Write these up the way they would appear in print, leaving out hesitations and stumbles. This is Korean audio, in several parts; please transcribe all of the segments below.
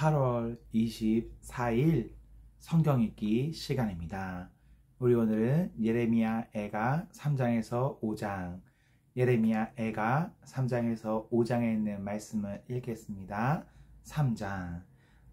8월 24일 성경 읽기 시간입니다. 우리 오늘은 예레미야 애가 3장에서 5장, 예레미야 애가 3장에서 5장에 있는 말씀을 읽겠습니다. 3장.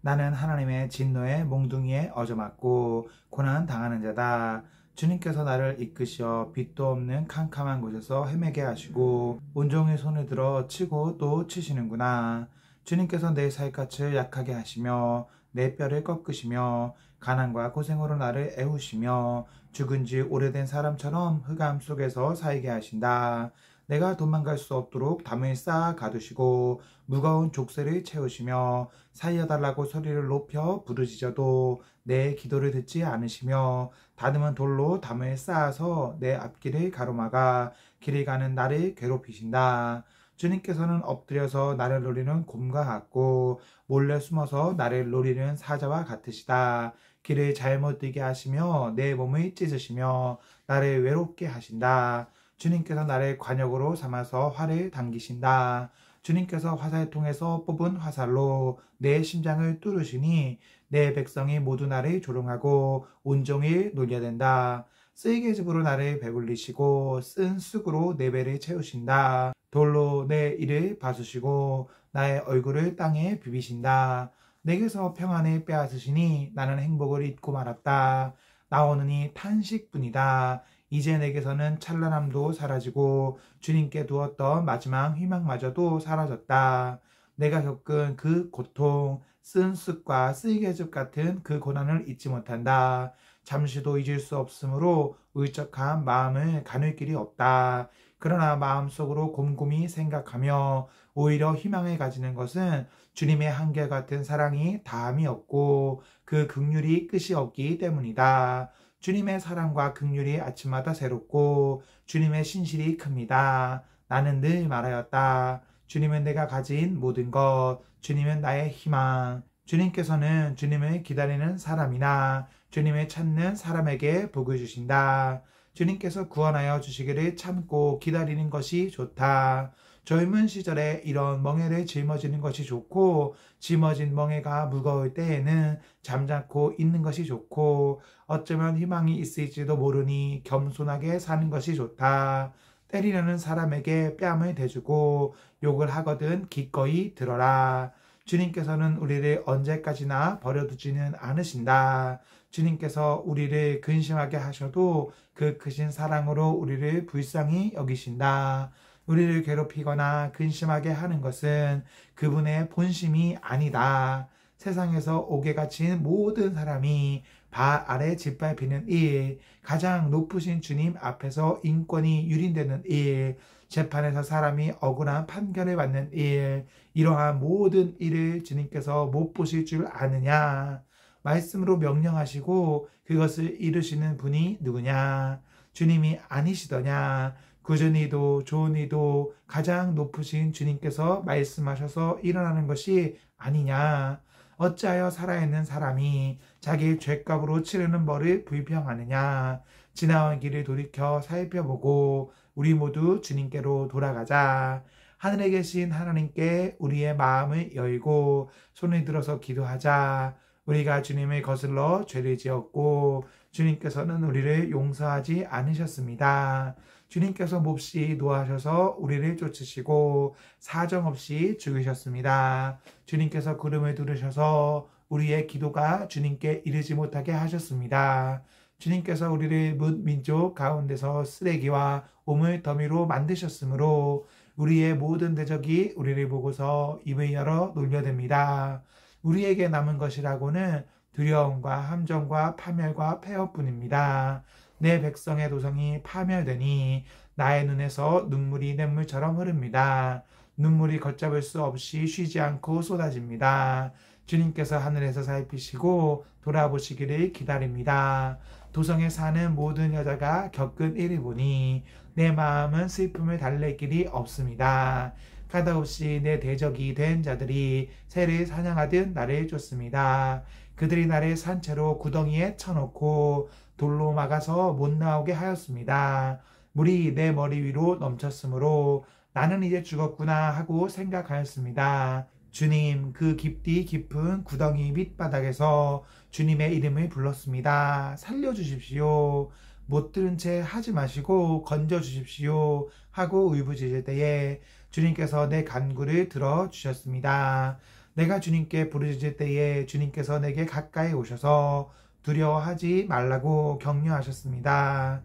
나는 하나님의 진노의 몽둥이에 얻어맞고 고난 당하는 자다. 주님께서 나를 이끄시어 빛도 없는 캄캄한 곳에서 헤매게 하시고 온종일 손을 들어 치고 또 치시는구나. 주님께서 내 살갗을 약하게 하시며 내 뼈를 꺾으시며 가난과 고생으로 나를 애우시며 죽은 지 오래된 사람처럼 흑암 속에서 살게 하신다. 내가 도망갈 수 없도록 담을 쌓아 가두시고 무거운 족쇄를 채우시며 살려달라고 소리를 높여 부르짖어도 내 기도를 듣지 않으시며 다듬은 돌로 담을 쌓아서 내 앞길을 가로막아 길을 가는 나를 괴롭히신다. 주님께서는 엎드려서 나를 노리는 곰과 같고 몰래 숨어서 나를 노리는 사자와 같으시다. 길을 잘못 들게 하시며 내 몸을 찢으시며 나를 외롭게 하신다. 주님께서 나를 관역으로 삼아서 활을 당기신다. 주님께서 화살통에서 뽑은 화살로 내 심장을 뚫으시니 내 백성이 모두 나를 조롱하고 온종일 놀려댄다. 쓸개즙으로 나를 배불리시고 쓴 쑥으로 내 배를 채우신다. 돌로 내 이를 밟으시고 나의 얼굴을 땅에 비비신다. 내게서 평안을 빼앗으시니 나는 행복을 잊고 말았다. 나오느니 탄식뿐이다. 이제 내게서는 찬란함도 사라지고 주님께 두었던 마지막 희망마저도 사라졌다. 내가 겪은 그 고통, 쓴 쑥과 쓸개즙 같은 그 고난을 잊지 못한다. 잠시도 잊을 수 없으므로 울적한 마음을 가눌 길이 없다. 그러나 마음속으로 곰곰이 생각하며 오히려 희망을 가지는 것은 주님의 한결같은 사랑이 다함이 없고 그 긍휼이 끝이 없기 때문이다. 주님의 사랑과 긍휼이 아침마다 새롭고 주님의 신실이 큽니다. 나는 늘 말하였다. 주님은 내가 가진 모든 것, 주님은 나의 희망. 주님께서는 주님을 기다리는 사람이나 주님을 찾는 사람에게 복을 주신다. 주님께서 구원하여 주시기를 참고 기다리는 것이 좋다. 젊은 시절에 이런 멍에를 짊어지는 것이 좋고 짊어진 멍에가 무거울 때에는 잠자코 있는 것이 좋고 어쩌면 희망이 있을지도 모르니 겸손하게 사는 것이 좋다. 때리려는 사람에게 뺨을 대주고 욕을 하거든 기꺼이 들어라. 주님께서는 우리를 언제까지나 버려두지는 않으신다. 주님께서 우리를 근심하게 하셔도 그 크신 사랑으로 우리를 불쌍히 여기신다. 우리를 괴롭히거나 근심하게 하는 것은 그분의 본심이 아니다. 세상에서 옥에 갇힌 모든 사람이 발 아래 짓밟히는 일, 가장 높으신 주님 앞에서 인권이 유린되는 일, 재판에서 사람이 억울한 판결을 받는 일, 이러한 모든 일을 주님께서 못 보실 줄 아느냐? 말씀으로 명령하시고 그것을 이루시는 분이 누구냐? 주님이 아니시더냐? 굳은 이도 좋은 이도 가장 높으신 주님께서 말씀하셔서 일어나는 것이 아니냐? 어찌하여 살아있는 사람이 자기 죄값으로 치르는 벌을 불평하느냐? 지나온 길을 돌이켜 살펴보고 우리 모두 주님께로 돌아가자. 하늘에 계신 하나님께 우리의 마음을 열고 손을 들어서 기도하자. 우리가 주님을 거슬러 죄를 지었고 주님께서는 우리를 용서하지 않으셨습니다. 주님께서 몹시 노하셔서 우리를 쫓으시고 사정없이 죽으셨습니다. 주님께서 구름을 두르셔서 우리의 기도가 주님께 이르지 못하게 하셨습니다. 주님께서 우리를 뭇 민족 가운데서 쓰레기와 오물 더미로 만드셨으므로 우리의 모든 대적이 우리를 보고서 입을 열어 놀려댑니다. 우리에게 남은 것이라고는 두려움과 함정과 파멸과 폐허뿐입니다. 내 백성의 도성이 파멸되니 나의 눈에서 눈물이 냇물처럼 흐릅니다. 눈물이 걷잡을 수 없이 쉬지 않고 쏟아집니다. 주님께서 하늘에서 살피시고 돌아보시기를 기다립니다. 도성에 사는 모든 여자가 겪은 일을 보니 내 마음은 슬픔을 달랠 길이 없습니다. 가다없이 내 대적이 된 자들이 새를 사냥하듯 나를 쫓습니다. 그들이 나를 산채로 구덩이에 쳐놓고 돌로 막아서 못 나오게 하였습니다. 물이 내 머리 위로 넘쳤으므로 나는 이제 죽었구나 하고 생각하였습니다. 주님, 그 깊디 깊은 구덩이 밑바닥에서 주님의 이름을 불렀습니다. 살려주십시오. 못 들은 채 하지 마시고 건져주십시오. 하고 울부짖을 때에 주님께서 내 간구를 들어주셨습니다. 내가 주님께 부르짖을 때에 주님께서 내게 가까이 오셔서 두려워하지 말라고 격려하셨습니다.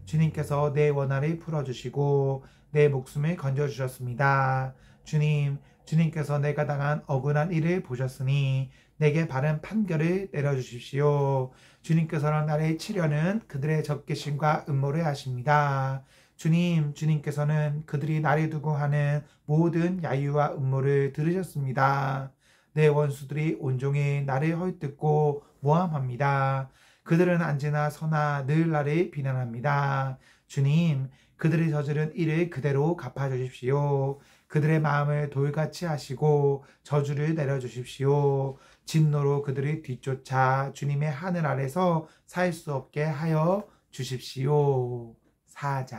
주님께서 내 원한을 풀어주시고 내 목숨을 건져주셨습니다. 주님께서 내가 당한 억울한 일을 보셨으니 내게 바른 판결을 내려주십시오. 주님께서는 나를 치려는 그들의 적개심과 음모를 아십니다. 주님께서는 그들이 나를 두고 하는 모든 야유와 음모를 들으셨습니다. 내 원수들이 온종일 나를 헐뜯고 모함합니다. 그들은 언제나 서나 늘 나를 비난합니다. 주님, 그들이 저지른 일을 그대로 갚아주십시오. 그들의 마음을 돌같이 하시고 저주를 내려주십시오. 진노로 그들을 뒤쫓아 주님의 하늘 아래서 살 수 없게 하여 주십시오. 4장.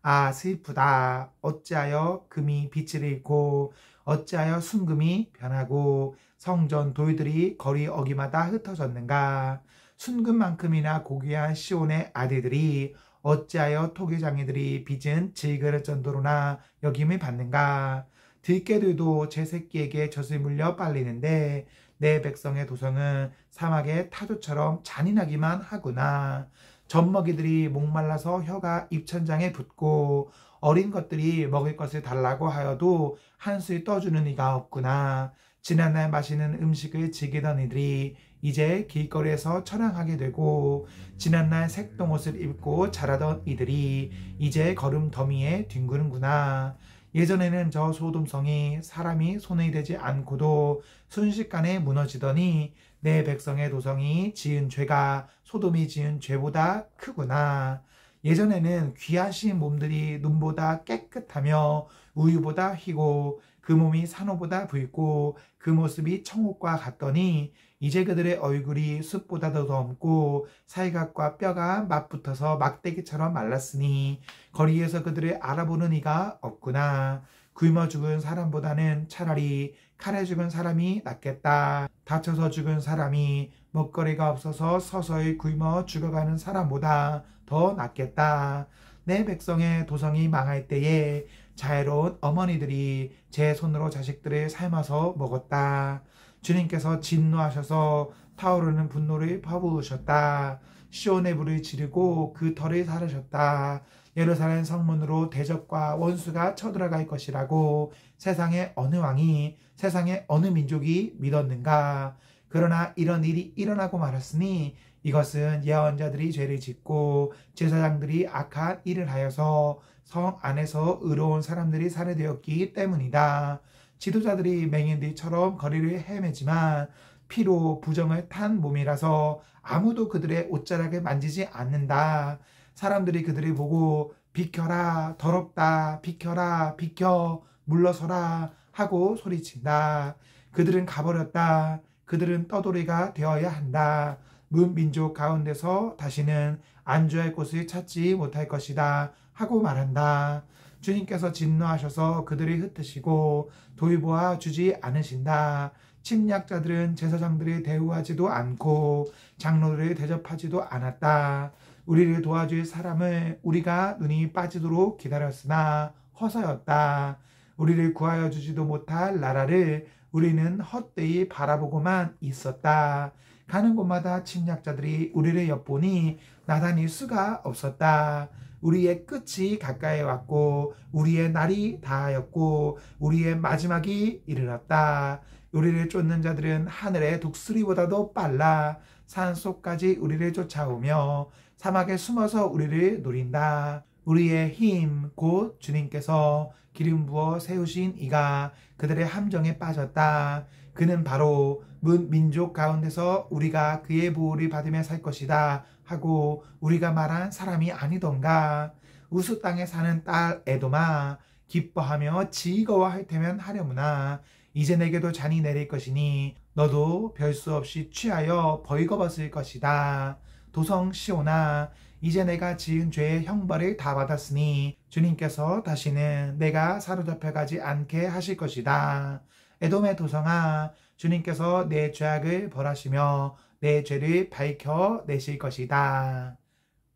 아, 슬프다. 어찌하여 금이 빛을 잃고 어찌하여 순금이 변하고 성전 돌들이 거리 어기마다 흩어졌는가. 순금만큼이나 고귀한 시온의 아들들이 어찌하여 토기장이들이 빚은 질그릇 정도로나 여김을 받는가. 들깨들도 제 새끼에게 젖을 물려 빨리는데 내 백성의 도성은 사막의 타조처럼 잔인하기만 하구나. 젖먹이들이 목말라서 혀가 입천장에 붙고 어린 것들이 먹을 것을 달라고 하여도 한술 떠주는 이가 없구나. 지난날 맛있는 음식을 즐기던 이들이 이제 길거리에서 처량하게 되고 지난날 색동옷을 입고 자라던 이들이 이제 걸음 더미에 뒹구는구나. 예전에는 저 소돔성이 사람이 손에 대지 않고도 순식간에 무너지더니 내 백성의 도성이 지은 죄가 소돔이 지은 죄보다 크구나. 예전에는 귀하신 몸들이 눈보다 깨끗하며 우유보다 희고 그 몸이 산호보다 붉고 그 모습이 청옥과 같더니 이제 그들의 얼굴이 숯보다도 젊고 살갑과 뼈가 맞붙어서 막대기처럼 말랐으니 거리에서 그들을 알아보는 이가 없구나. 굶어 죽은 사람보다는 차라리 칼에 죽은 사람이 낫겠다. 다쳐서 죽은 사람이 먹거리가 없어서 서서히 굶어 죽어가는 사람보다 더 낫겠다. 내 백성의 도성이 망할 때에 자애로운 어머니들이 제 손으로 자식들을 삶아서 먹었다. 주님께서 진노하셔서 타오르는 분노를 퍼부으셨다. 시온의 불을 지르고 그 털을 사르셨다. 예루살렘 성문으로 대적과 원수가 쳐들어갈 것이라고 세상의 어느 왕이 세상의 어느 민족이 믿었는가. 그러나 이런 일이 일어나고 말았으니 이것은 예언자들이 죄를 짓고 제사장들이 악한 일을 하여서 성 안에서 의로운 사람들이 살해되었기 때문이다. 지도자들이 맹인들처럼 거리를 헤매지만 피로 부정을 탄 몸이라서 아무도 그들의 옷자락을 만지지 않는다. 사람들이 그들을 보고 비켜라, 더럽다, 비켜라, 비켜, 물러서라 하고 소리친다. 그들은 가버렸다. 그들은 떠돌이가 되어야 한다. 문민족 가운데서 다시는 안주할 곳을 찾지 못할 것이다 하고 말한다. 주님께서 진노하셔서 그들을 흩으시고 돌보아 주지 않으신다. 침략자들은 제사장들을 대우하지도 않고 장로들을 대접하지도 않았다. 우리를 도와줄 사람을 우리가 눈이 빠지도록 기다렸으나 허사였다. 우리를 구하여 주지도 못할 나라를 우리는 헛되이 바라보고만 있었다. 가는 곳마다 침략자들이 우리를 엿보니 나다닐 수가 없었다. 우리의 끝이 가까이 왔고 우리의 날이 다하였고 우리의 마지막이 이르렀다. 우리를 쫓는 자들은 하늘의 독수리보다도 빨라 산속까지 우리를 쫓아오며 사막에 숨어서 우리를 노린다. 우리의 힘 곧 주님께서 기름 부어 세우신 이가 그들의 함정에 빠졌다. 그는 바로 민족 가운데서 우리가 그의 보호를 받으며 살 것이다 하고 우리가 말한 사람이 아니던가. 우수 땅에 사는 딸 에돔아, 기뻐하며 즐거워할 테면 하려무나. 이제 내게도 잔이 내릴 것이니 너도 별 수 없이 취하여 벌거벗을 것이다. 도성 시온아, 이제 내가 지은 죄의 형벌을 다 받았으니 주님께서 다시는 내가 사로잡혀 가지 않게 하실 것이다. 에돔의 도성아, 주님께서 내 죄악을 벌하시며 내 죄를 밝혀 내실 것이다.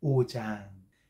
5장.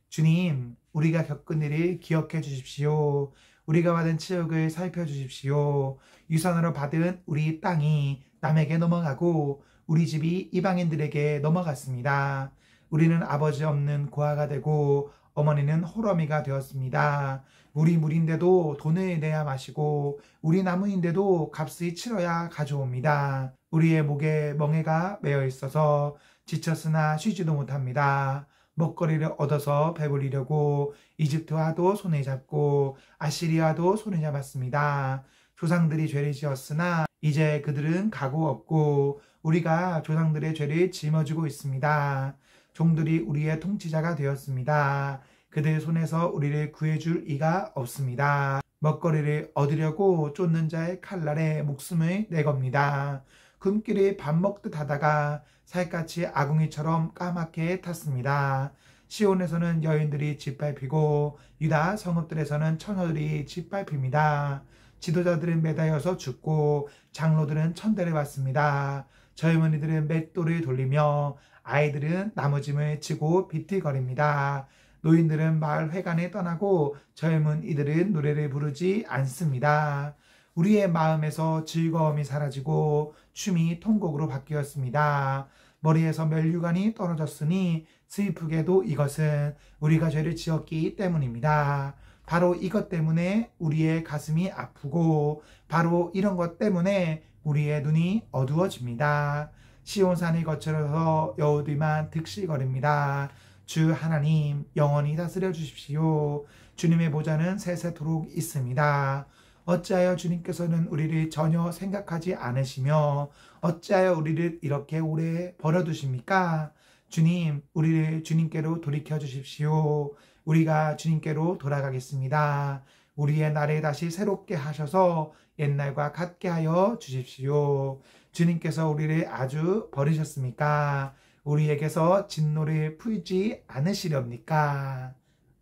주님, 우리가 겪은 일을 기억해 주십시오. 우리가 받은 치욕을 살펴주십시오. 유산으로 받은 우리 땅이 남에게 넘어가고 우리 집이 이방인들에게 넘어갔습니다. 우리는 아버지 없는 고아가 되고 어머니는 호러미가 되었습니다. 우리 물인데도 돈을 내야 마시고 우리 나무인데도 값을 치러야 가져옵니다. 우리의 목에 멍에가 매어 있어서 지쳤으나 쉬지도 못합니다. 먹거리를 얻어서 배불리려고 이집트와도 손을 잡고 아시리아도 손을 잡았습니다. 조상들이 죄를 지었으나 이제 그들은 가고 없고 우리가 조상들의 죄를 짊어지고 있습니다. 종들이 우리의 통치자가 되었습니다. 그들 손에서 우리를 구해줄 이가 없습니다. 먹거리를 얻으려고 쫓는 자의 칼날에 목숨을 내겁니다. 굶길이 밥 먹듯 하다가 살갗이 아궁이처럼 까맣게 탔습니다. 시온에서는 여인들이 짓밟히고 유다 성읍들에서는 처녀들이 짓밟힙니다. 지도자들은 매다여서 죽고 장로들은 천대를 받습니다. 젊은이들은 맷돌을 돌리며 아이들은 나무짐을 지고 비틀거립니다. 노인들은 마을 회관에 떠나고 젊은이들은 노래를 부르지 않습니다. 우리의 마음에서 즐거움이 사라지고 춤이 통곡으로 바뀌었습니다. 머리에서 면류관이 떨어졌으니 슬프게도 이것은 우리가 죄를 지었기 때문입니다. 바로 이것 때문에 우리의 가슴이 아프고 바로 이런 것 때문에 우리의 눈이 어두워집니다. 시온산이 거칠어서 여우들만 득실거립니다. 주 하나님 영원히 다스려 주십시오. 주님의 보좌는 세세토록 있습니다. 어찌하여 주님께서는 우리를 전혀 생각하지 않으시며 어찌하여 우리를 이렇게 오래 버려두십니까? 주님, 우리를 주님께로 돌이켜 주십시오. 우리가 주님께로 돌아가겠습니다. 우리의 날을 다시 새롭게 하셔서 옛날과 같게 하여 주십시오. 주님께서 우리를 아주 버리셨습니까? 우리에게서 진노를 풀지 않으시렵니까?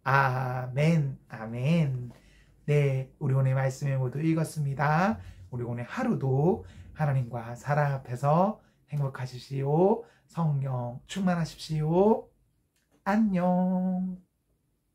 아멘, 아멘. 네, 우리 오늘 말씀을 모두 읽었습니다. 우리 오늘 하루도 하나님과 사랑 앞에서 행복하십시오. 성령 충만하십시오. 안녕.